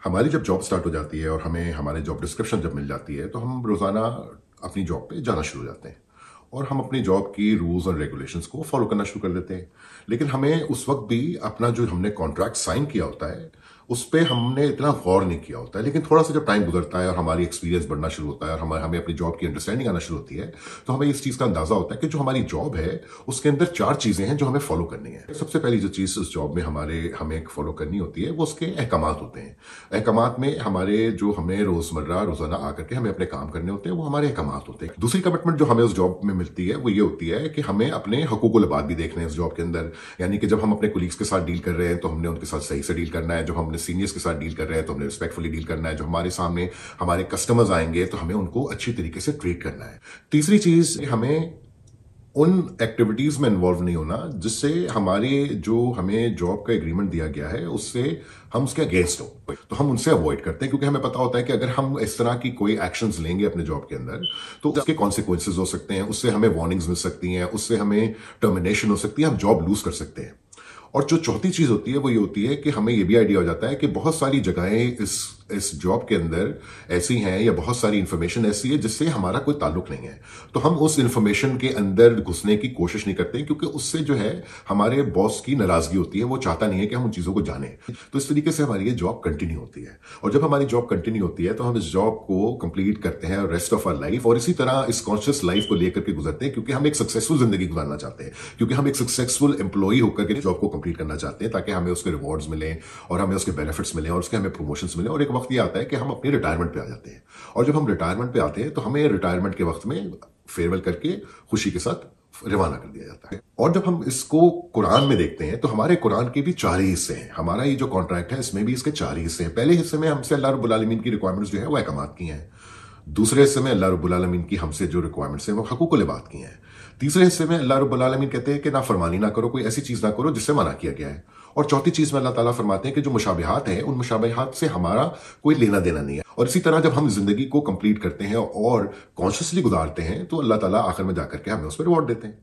हमारी जब job start हो जाती है और हमें हमारे जॉब डिस्क्रिप्शन जब मिल जाती है तो हम रोज़ाना अपनी जॉब पे जाना शुरू हो जाते हैं और हम अपनी जॉब की रूल्स और रेगुलेशंस को फॉलो करना शुरू कर देते हैं। लेकिन हमें उस वक्त भी अपना जो हमने कॉन्ट्रैक्ट साइन किया होता है उस पर हमने इतना गौर नहीं किया होता है। लेकिन थोड़ा सा जब टाइम गुजरता है और हमारी एक्सपीरियंस बढ़ना शुरू होता है और हमें अपनी जॉब की अंडरस्टैंडिंग आना शुरू होती है तो हमें इस चीज़ का अंदाजा होता है कि जो हमारी जॉब है उसके अंदर 4 चीज़ें हैं जो हमें फॉलो करनी है। सबसे पहली जो चीज़ उस जॉब में हमें फॉलो करनी होती है वो उसके अहकामात होते हैं। अहकामात में हमारे जो हमें रोज़ाना आकर के हमें अपने काम करने होते हैं वो हमारे अहकामात होते हैं। दूसरी कमिटमेंट जो हमें उस जॉब में मिलती है वो ये होती है कि हमें अपने हकूक़ुल इबाद भी देखने हैं उस जॉब के अंदर। यानी कि जब हम अपने कोलीग्स के साथ डील कर रहे हैं तो हमने उनके साथ सही से डील करना है। जब हमने सीनियर्स के साथ डील कर रहे हैं तो हमने रिस्पेक्टफुली डील करना है। जो हमारे सामने हमारे कस्टमर्स आएंगे तो हमें उनको अच्छी तरीके से ट्रीट करना है। तीसरी चीज, हमें उन एक्टिविटीज में इन्वॉल्व नहीं होना जिससे हमें जॉब का एग्रीमेंट दिया गया है उससे हम उसके अगेंस्ट हो, तो हम उनसे अवॉइड करते हैं क्योंकि हमें पता होता है कि अगर हम इस तरह की कोई एक्शंस लेंगे अपने जॉब के अंदर तो उसके कॉन्सिक्वेंसेज हो सकते हैं, उससे हमें वार्निंग्स मिल सकती हैं, उससे हमें टर्मिनेशन हो सकती है, हम जॉब लूज कर सकते हैं। और जो चौथी चीज होती है वो ये होती है कि हमें ये भी आइडिया हो जाता है कि बहुत सारी जगहें इस जॉब के अंदर ऐसी हैं या बहुत सारी इंफॉर्मेशन ऐसी है जिससे हमारा कोई ताल्लुक नहीं है, तो हम उस इंफॉर्मेशन के अंदर घुसने की कोशिश नहीं करते क्योंकि उससे जो है हमारे बॉस की नाराजगी होती है, वो चाहता नहीं है कि हम उन चीजों को जाने। तो इस तरीके से हमारी ये जॉब कंटिन्यू होती है और जब हमारी जॉब कंटिन्यू होती है तो हम इस जॉब को कंप्लीट करते हैं रेस्ट ऑफ आवर लाइफ और इसी तरह इस कॉन्शियस लाइफ को लेकर के गुजरते हैं क्योंकि हम एक सक्सेसफुल जिंदगी गुजारना चाहते हैं, क्योंकि हम एक सक्सेसफुल एम्प्लॉई होकर के जॉब को कंप्लीट करना चाहते हैं ताकि हमें उसके रिवॉर्ड्स मिले और हमें उसके बेनिफिट्स मिले और उसके हमें प्रमोशंस मिले। और एक वक्त ये आता है कि हम अपनी रिटायरमेंट पे आ जाते हैं और जब हम रिटायरमेंट पे आते हैं तो हमें रिटायरमेंट के वक्त में फेयरवेल करके खुशी के साथ रवाना कर दिया जाता है। और जब हम इसको कुरान में देखते हैं तो हमारे कुरान के भी 4 ही हिस्से हैं। हमारा ये जो कॉन्ट्रैक्ट है इसमें भी इसके 4 ही हिस्से हैं। पहले हिस्से में हमसे अल्लाह रब्बुल आलमीन की रिक्वायरमेंट्स जो है वो अहकामात की हैं। दूसरे हिस्से में अल्लाह रब्बुल आलमीन की हमसे जो रिक्वायरमेंट्स हैं वो हकूकुल इबाद की हैं। तीसरे हिस्से में अल्लाह रब्बुल आलमीन कहते हैं कि ना फरमानी ना करो, कोई ऐसी चीज ना करो जिससे मना किया गया है। और चौथी चीज में अल्लाह ताला फरमाते हैं कि जो मुशाबिहात हैं उन मुशाबिहात से हमारा कोई लेना देना नहीं है। और इसी तरह जब हम जिंदगी को कंप्लीट करते हैं और कॉन्शियसली गुजारते हैं तो अल्लाह ताला आखिर में जाकर के हमें उस पर रिवॉर्ड देते हैं।